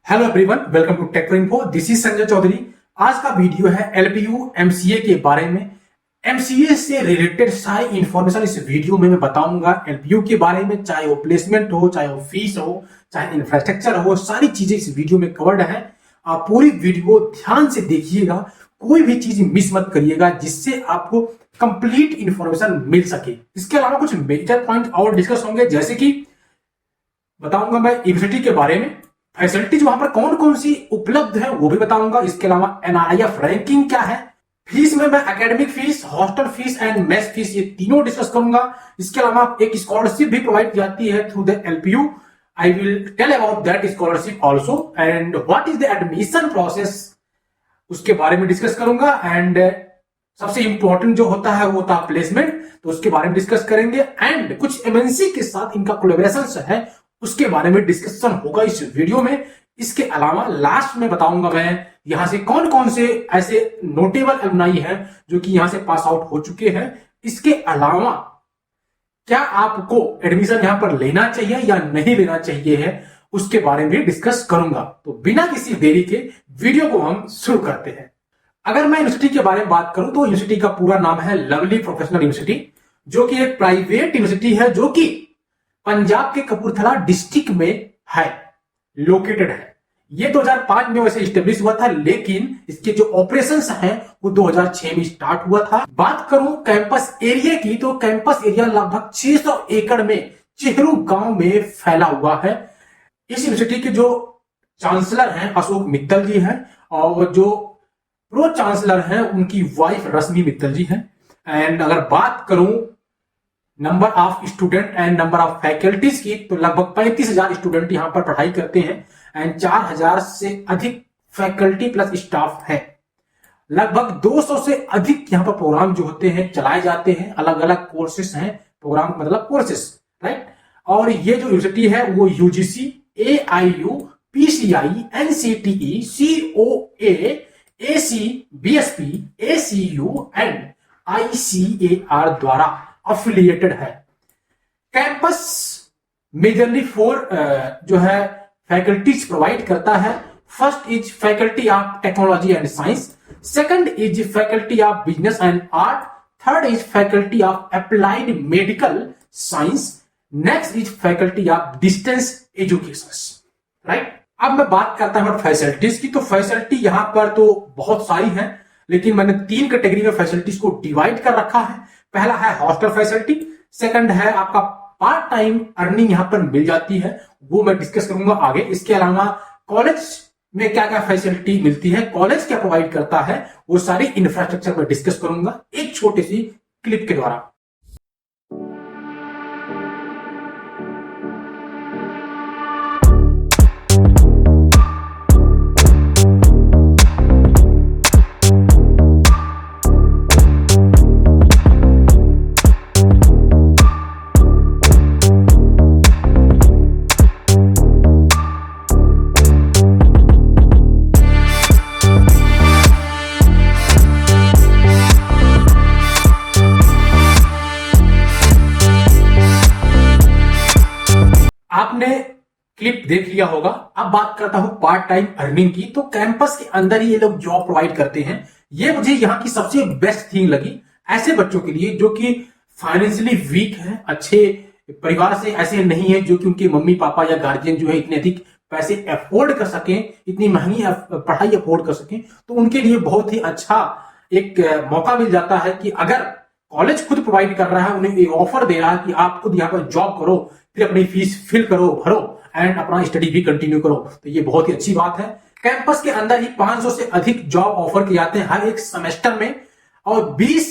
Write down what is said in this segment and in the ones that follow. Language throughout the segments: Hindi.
Hello everyone, welcome to tech info. This is Sanjay Chaudhary. आज का वीडियो है एलपीयू एमसीए के बारे में। एमसीए से रिलेटेड सारी इंफॉर्मेशन इस वीडियो में मैं बताऊंगा। एलपीयू के बारे में, चाहे वो प्लेसमेंट हो, चाहे वो फीस हो, चाहे इंफ्रास्ट्रक्चर हो, सारी चीजें इस वीडियो में कवर्ड है। आप पूरी वीडियो ध्यान से देखिएगा, कोई भी चीज मिस मत करिएगा, जिससे आपको कंप्लीट इंफॉर्मेशन मिल सके। इसके अलावा कुछ मेजर पॉइंट और डिस्कस होंगे, जैसे कि बताऊंगा मैं यूनिवर्सिटी के बारे में, फैसिलिटीज वहां पर कौन कौन सी उपलब्ध है वो भी बताऊंगा। इसके अलावा एनआरआईएफ रैंकिंग क्या है, फीस में मैं academic fees, hostel fees and mess fees ये तीनों डिस्कस करूंगा। इसके अलावा एक स्कॉलरशिप भी प्रोवाइड की जाती है through the LPU. I will tell about that scholarship also and what is the admission process, उसके बारे में डिस्कस करूंगा। एंड सबसे इंपॉर्टेंट जो होता है वो था प्लेसमेंट, तो उसके बारे में डिस्कस करेंगे। एंड कुछ एमएनसी के साथ इनका कोलैबोरेशन है, उसके बारे में डिस्कशन होगा इस वीडियो में। इसके अलावा लास्ट में बताऊंगा मैं यहां से कौन कौन से ऐसे नोटेबल एलुमनाई हैं जो कि यहां से पास आउट हो चुके हैं। इसके अलावा क्या आपको एडमिशन यहां पर लेना चाहिए या नहीं लेना चाहिए है, उसके बारे में डिस्कस करूंगा। तो बिना किसी देरी के वीडियो को हम शुरू करते हैं। अगर मैं यूनिवर्सिटी के बारे में बात करूं तो यूनिवर्सिटी का पूरा नाम है लवली प्रोफेशनल यूनिवर्सिटी, जो कि एक प्राइवेट यूनिवर्सिटी है, जो कि पंजाब के कपूरथला डिस्ट्रिक्ट में है, लोकेटेड है। ये 2005 में वैसे स्टेब्लिश हुआ था, लेकिन इसके जो ऑपरेशंस हैं वो 2006 में स्टार्ट हुआ था। बात करूं कैंपस एरिया की, तो कैंपस एरिया लगभग 600 एकड़ में चेहरू गांव में फैला हुआ है। इस यूनिवर्सिटी के जो चांसलर हैं अशोक मित्तल जी हैं, और जो प्रो चांसलर हैं उनकी वाइफ रश्मि मित्तल जी हैं। एंड अगर बात करूं number of student and number of faculties की, तो लगभग 35,000 स्टूडेंट यहां पर पढ़ाई करते हैं एंड 4,000 से अधिक फैकल्टी प्लस स्टाफ है। लगभग 200 से अधिक यहां पर प्रोग्राम जो होते हैं चलाए जाते हैं। अलग अलग कोर्सेस हैं, प्रोग्राम मतलब कोर्सेस, राइट। और ये जो यूनिवर्सिटी है वो UGC, AIU, PCI, NCTE, COA, AC, BSP, ACU and ICAR द्वारा अफिलिएटेड है। कैंपस मेजरली 4 जो है फैकल्टीज प्रोवाइड करता है। First is faculty of technology and science, second is faculty of business and art, third is faculty of applied medical science, next is faculty of distance education, right. अब मैं बात करता हूं फैसिलिटीज की, तो फैसिलिटी यहां पर तो बहुत सारी हैं, लेकिन मैंने 3 कैटेगरी में फैसिलिटीज को डिवाइड कर रखा है। पहला है हॉस्टल फैसिलिटी, सेकंड है आपका पार्ट टाइम अर्निंग यहां पर मिल जाती है, वो मैं डिस्कस करूंगा आगे। इसके अलावा कॉलेज में क्या क्या फैसिलिटी मिलती है, कॉलेज क्या प्रोवाइड करता है, वो सारी इंफ्रास्ट्रक्चर में डिस्कस करूंगा एक छोटी सी क्लिप के द्वारा। आपने क्लिप देख लिया होगा। अब बात करता हूं पार्ट टाइम अर्निंग की, तो कैंपस के अंदर ही ये लोग जॉब प्रोवाइड करते हैं। ये मुझे यहां की सबसे बेस्ट थिंग लगी ऐसे बच्चों के लिए जो कि फाइनेंशियली वीक है, अच्छे परिवार से ऐसे नहीं है, जो कि उनके मम्मी पापा या गार्जियन जो है इतने अधिक पैसे अफोर्ड कर सकें, इतनी महंगी पढ़ाई अफोर्ड कर सकें, तो उनके लिए बहुत ही अच्छा एक मौका मिल जाता है कि अगर कॉलेज खुद प्रोवाइड कर रहा है, उन्हें ऑफर दे रहा है कि आप खुद यहाँ पर जॉब करो, फिर अपनी फीस फिल करो, भरो एंड अपना स्टडी भी कंटिन्यू करो, तो ये बहुत ही अच्छी बात है। कैंपस के अंदर ही 500 से अधिक जॉब ऑफर किए जाते हैं हर एक सेमेस्टर में, और 20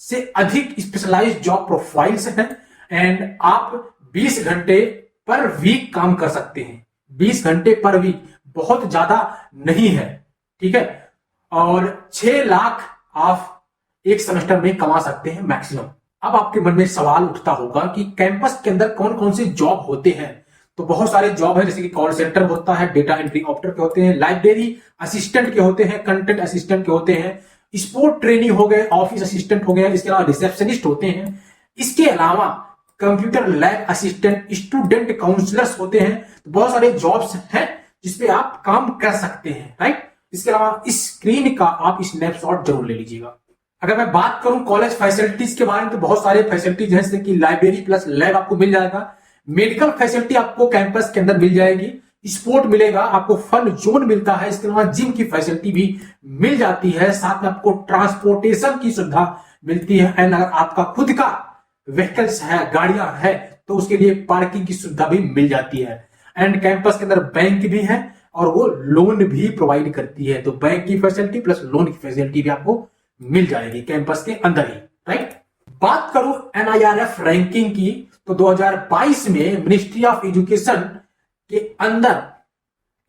से अधिक स्पेशलाइज्ड जॉब प्रोफाइल्स हैं। एंड आप 20 घंटे पर वीक काम कर सकते हैं। 20 घंटे पर वीक बहुत ज्यादा नहीं है, ठीक है। और 6 लाख आप एक सेमेस्टर में कमा सकते हैं मैक्सिमम। अब आपके मन में सवाल उठता होगा कि कैंपस के अंदर कौन कौन से जॉब होते हैं। तो बहुत सारे जॉब है, जैसे कि कॉल सेंटर होता है, डेटा एंट्री ऑपरेटर के होते हैं, लाइब्रेरी असिस्टेंट के होते हैं, कंटेंट असिस्टेंट के होते हैं, स्पोर्ट ट्रेनी हो गए, ऑफिस असिस्टेंट हो गए, इसके अलावा रिसेप्शनिस्ट होते हैं। इसके अलावा computer lab assistant, student counsellors होते हैं। तो बहुत सारे जॉब्स हैं जिसपे आप काम कर सकते हैं, राइट। इसके अलावा इस स्क्रीन का आप स्नैपशॉट जरूर ले लीजिएगा। अगर मैं बात करूं कॉलेज फैसिलिटीज के बारे में, तो बहुत सारे फैसिलिटीज हैं, जैसे कि लाइब्रेरी प्लस लैब आपको मिल जाएगा, मेडिकल फैसिलिटी आपको कैंपस के अंदर मिल जाएगी, स्पोर्ट मिलेगा, आपको फन जोन मिलता है, इसके अलावा जिम की फैसिलिटी भी मिल जाती है, साथ में आपको ट्रांसपोर्टेशन की सुविधा मिलती है, एंड अगर आपका खुद का व्हीकल्स है, गाड़ियां है, तो उसके लिए पार्किंग की सुविधा भी मिल जाती है। एंड कैंपस के अंदर बैंक भी है और वो लोन भी प्रोवाइड करती है, तो बैंक की फैसिलिटी प्लस लोन की फैसिलिटी भी आपको मिल जाएगी कैंपस के अंदर ही, राइट। बात करूं NIRF रैंकिंग की, तो 2022 में मिनिस्ट्री ऑफ एजुकेशन के अंदर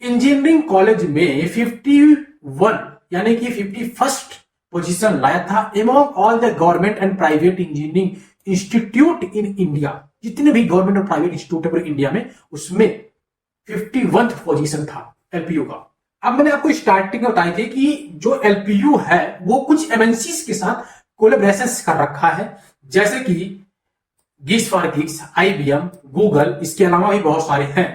इंजीनियरिंग कॉलेज में 51 यानी कि 51st पोजीशन लाया था among all the government and private engineering institute in India. जितने भी गवर्नमेंट और प्राइवेट इंस्टीट्यूट है पूरे इंडिया में, उसमें 51th पोजीशन था LPU का। अब मैंने आपको स्टार्टिंग में बताई थी कि जो LPU है वो कुछ MNCs के साथ कोलैबोरेशन कर रखा है, जैसे कि gigs for gigs, IBM, Google, इसके अलावा भी बहुत सारे हैं।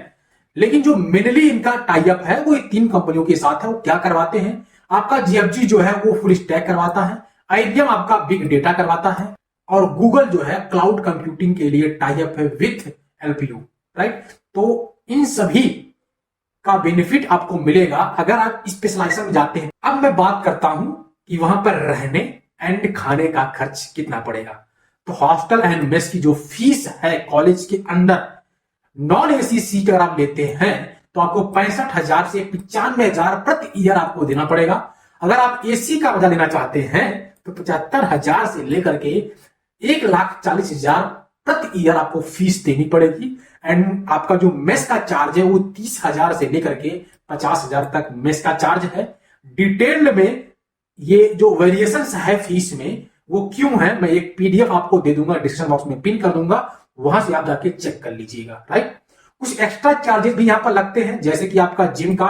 लेकिन जो मेनली इनका टाई अप है वो 3 कंपनियों के साथ है। वो क्या करवाते हैं, आपका GFG जो है वो फुल स्टैक करवाता है, IBM आपका बिग डेटा करवाता है, और गूगल जो है क्लाउड कंप्यूटिंग के लिए टाई अप है विथ LPU, राइट। तो इन सभी का बेनिफिट आपको मिलेगा अगर आप स्पेशलाइजेशन में जाते हैं। अब मैं बात करता हूं कि वहां पर रहने एंड खाने का खर्च कितना पड़ेगा। तो हॉस्टल एंड मेस की जो फीस है कॉलेज के अंदर, नॉन AC सीट अगर आप लेते हैं तो आपको 65,000 से 95,000 प्रति ईयर आपको देना पड़ेगा। अगर आप AC का मजा लेना चाहते हैं तो 75,000 से लेकर के 1,40,000 प्रति ईयर आपको फीस देनी पड़ेगी। एंड आपका जो मेस का चार्ज है वो 30,000 से लेकर के 50,000 तक मेस का चार्ज है। डिटेल में ये जो वेरिएशन है फीस में वो क्यों है, मैं एक PDF आपको दे दूंगा, डिस्क्रिप्शन बॉक्स में पिन कर दूंगा, वहां से आप जाके चेक कर लीजिएगा, राइट। कुछ एक्स्ट्रा चार्जेस भी यहां पर लगते हैं, जैसे कि आपका जिम का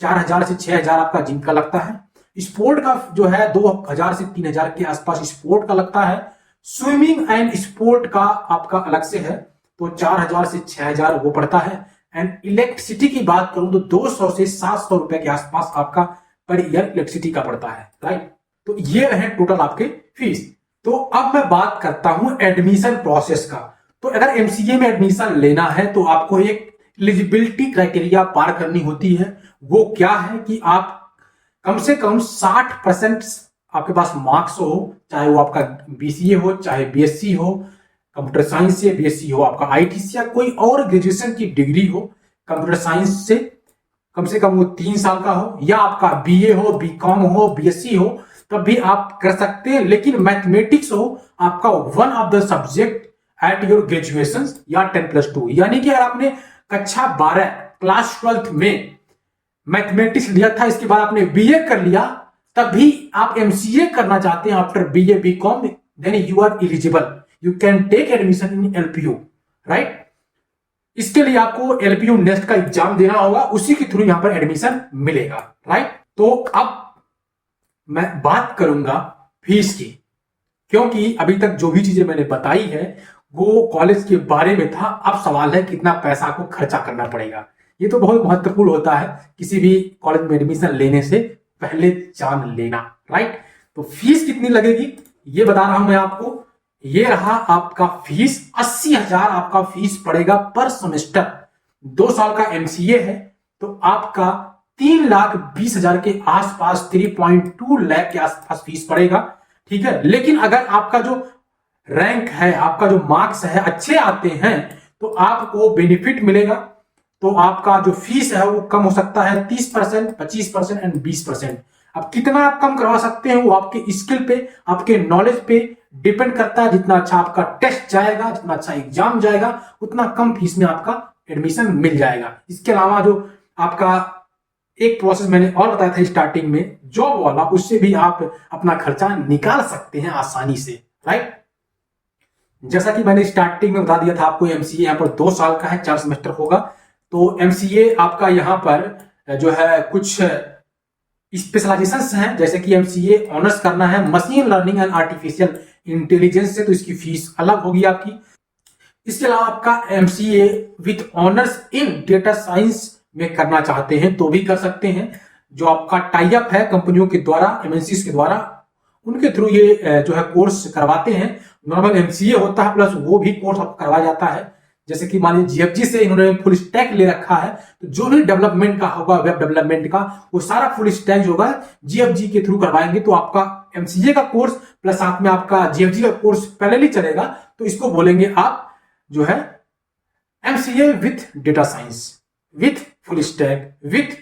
4,000 से 6,000 आपका जिम का लगता है, स्पोर्ट का जो है 2,000 से 3,000 के आसपास स्पोर्ट का लगता है, स्विमिंग एंड स्पोर्ट का आपका अलग से है, तो 4,000 से 6,000 वो पड़ता है। एंड इलेक्ट्रिसिटी की बात करूं तो 200 से 700 रुपए के आसपास आपका पर ईयर इलेक्ट्रिसिटी का पड़ता है, राइट। तो ये रहे टोटल आपके फीस। तो अब मैं बात करता हूं एडमिशन प्रोसेस का। तो अगर MCA में एडमिशन लेना है तो आपको एक एलिजिबिलिटी क्राइटेरिया पार करनी होती है। वो क्या है कि आप कम से कम 60% आपके पास मार्क्स हो, चाहे वो आपका BCA हो, चाहे BSc हो, कंप्यूटर साइंस से BSc हो, आपका ITC या कोई और ग्रेजुएशन की डिग्री हो, कंप्यूटर साइंस से कम वो 3 साल का हो, या आपका BA हो, BCom हो, BSc हो, तब भी आप कर सकते हैं। लेकिन मैथमेटिक्स हो आपका one of the subject at your graduation या 10+2, यानी कि अगर आपने कक्षा 12 क्लास 12th में मैथमेटिक्स लिया था, इसके बाद आपने BA कर लिया, तब भी आप MCA करना चाहते हैं after BA BCom, then you are eligible, you can take admission in LPU, right. इसके लिए आपको LPU नेक्स्ट का एग्जाम देना होगा, उसी के थ्रू यहां पर एडमिशन मिलेगा, राइट। तो अब मैं बात करूंगा फीस की, क्योंकि अभी तक जो भी चीजें मैंने बताई है वो कॉलेज के बारे में था। अब सवाल है कितना पैसा आपको खर्चा करना पड़ेगा। ये तो बहुत महत्वपूर्ण होता है किसी भी कॉलेज में एडमिशन लेने से पहले जान लेना, राइट। तो फीस कितनी लगेगी ये बता रहा हूं मैं आपको। ये रहा आपका फीस, 80,000 आपका फीस पड़ेगा पर सेमेस्टर। 2 साल का MCA है तो आपका 3,20,000 के आसपास, 3.2 लाख के आसपास फीस पड़ेगा, ठीक है। लेकिन अगर आपका जो रैंक है, आपका जो मार्क्स है अच्छे आते हैं तो आपको बेनिफिट मिलेगा। तो आपका जो फीस है वो कम हो सकता है 30%, 25% एंड 20%। अब कितना आप कम करवा सकते हैं वो आपके स्किल पे, आपके नॉलेज पे डिपेंड करता है। जितना अच्छा आपका टेस्ट जाएगा, जितना अच्छा एग्जाम जाएगा, उतना कम फीस में आपका एडमिशन मिल जाएगा। इसके अलावा जो आपका एक प्रोसेस मैंने और बताया था स्टार्टिंग में जॉब वाला, उससे भी आप अपना खर्चा निकाल सकते हैं आसानी से, राइट। जैसा कि मैंने स्टार्टिंग में बता दिया था आपको, MCA यहाँ पर 2 साल का है, 4 सेमेस्टर होगा। तो MCA आपका यहाँ पर जो है कुछ स्पेशलाइजेशन हैं, जैसे कि MCA ऑनर्स करना है machine learning and artificial intelligence से, तो इसकी फीस अलग होगी आपकी। इसके अलावा आपका MCA with honours in data science में करना चाहते हैं तो भी कर सकते हैं। जो आपका टाई अप है कंपनियों के द्वारा, एमएनसीज के द्वारा, उनके थ्रू ये जो है कोर्स करवाते हैं। नॉर्मल एमसीए होता है प्लस वो भी कोर्स आपको करवाया जाता है। जैसे कि मान लीजिए जीएफजी से इन्होंने फुल स्टैक ले रखा है, तो जो भी डेवलपमेंट का होगा, वेब डेवलपमेंट का, वो सारा फुल स्टैक जो होगा जीएफजी के थ्रू करवाएंगे। तो आपका एमसीए का कोर्स प्लस साथ में आपका जीएफजी का कोर्स पैरेलली चलेगा, तो इसको बोलेंगे आप जो है MCA with data science, with full stack, with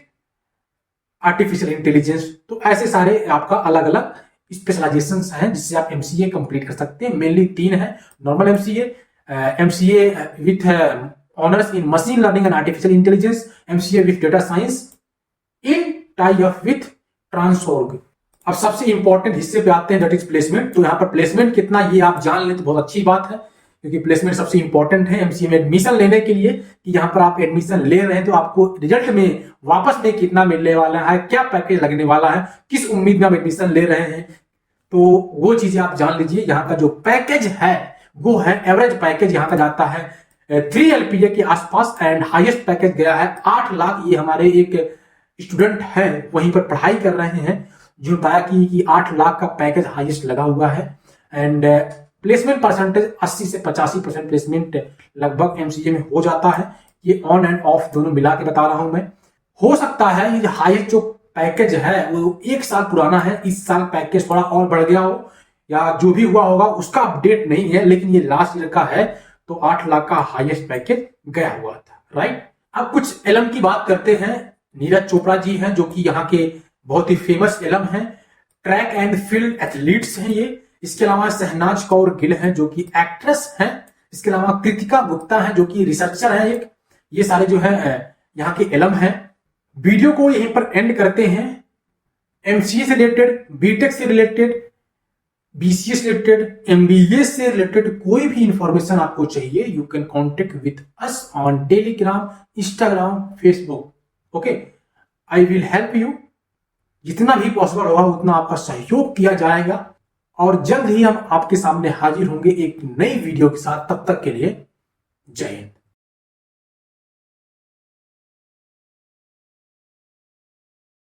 artificial intelligence. तो ऐसे सारे आपका अलग अलग स्पेशलाइजेशन हैं जिससे आप एमसीए कंप्लीट कर सकते हैं। मेनली 3 है, normal MCA, MCA with honours in machine learning and artificial intelligence, MCA with data science in tie up with TransOrg. अब सबसे इंपॉर्टेंट हिस्से पे आते हैं, दैट इज प्लेसमेंट। तो यहाँ पर प्लेसमेंट कितना ये आप जान लें तो बहुत अच्छी बात है, क्योंकि प्लेसमेंट सबसे इंपॉर्टेंट है एमसीए में एडमिशन लेने के लिए, कि यहाँ पर आप एडमिशन ले रहे हैं तो आपको रिजल्ट में वापस में कितना मिलने वाला है, क्या पैकेज लगने वाला है, किस उम्मीद में आप एडमिशन ले रहे हैं, तो वो चीजें आप जान लीजिए। यहाँ का जो पैकेज है वो है, एवरेज पैकेज यहाँ का जाता है 3 LPA के आसपास, एंड हाईएस्ट पैकेज गया है 8 लाख। ये हमारे एक स्टूडेंट है वहीं पर पढ़ाई कर रहे हैं जो बताया कि 8 लाख का पैकेज हाईएस्ट लगा हुआ है। एंड प्लेसमेंट परसेंटेज 80 से 85% प्लेसमेंट लगभग एमसीए में हो जाता है। ये ऑन एंड ऑफ दोनों मिला के बता रहा हूं मैं। हो सकता है ये हाईएस्ट जो पैकेज है वो 1 साल पुराना है, इस साल पैकेज थोड़ा और बढ़ गया हो, या जो भी हुआ होगा उसका अपडेट नहीं है, लेकिन ये लास्ट ईयर का है तो 8 लाख का हाईएस्ट पैकेज गया हुआ था, राइट। अब कुछ एलम की बात करते हैं। नीरज चोपड़ा जी हैं जो कि यहाँ के बहुत ही फेमस एलम हैं, ट्रैक एंड फील्ड एथलीट्स हैं ये। इसके अलावा शहनाज कौर गिल हैं जो कि एक्ट्रेस हैं। इसके अलावा कृतिका गुप्ता हैं जो कि रिसर्चर हैं एक। ये सारे जो है यहाँ के एलम हैं। वीडियो को यहीं पर एंड करते हैं। एमसीए से रिलेटेड, बीटेक से रिलेटेड, बीसीए से रिलेटेड, एमबीए से रिलेटेड कोई भी इंफॉर्मेशन आपको चाहिए, you can contact with us on Telegram, Instagram, Facebook. Okay, I will help you. जितना भी पॉसिबल होगा उतना आपका सहयोग किया जाएगा, और जल्द ही हम आपके सामने हाजिर होंगे एक नई वीडियो के साथ। तब तक के लिए जय हिंद।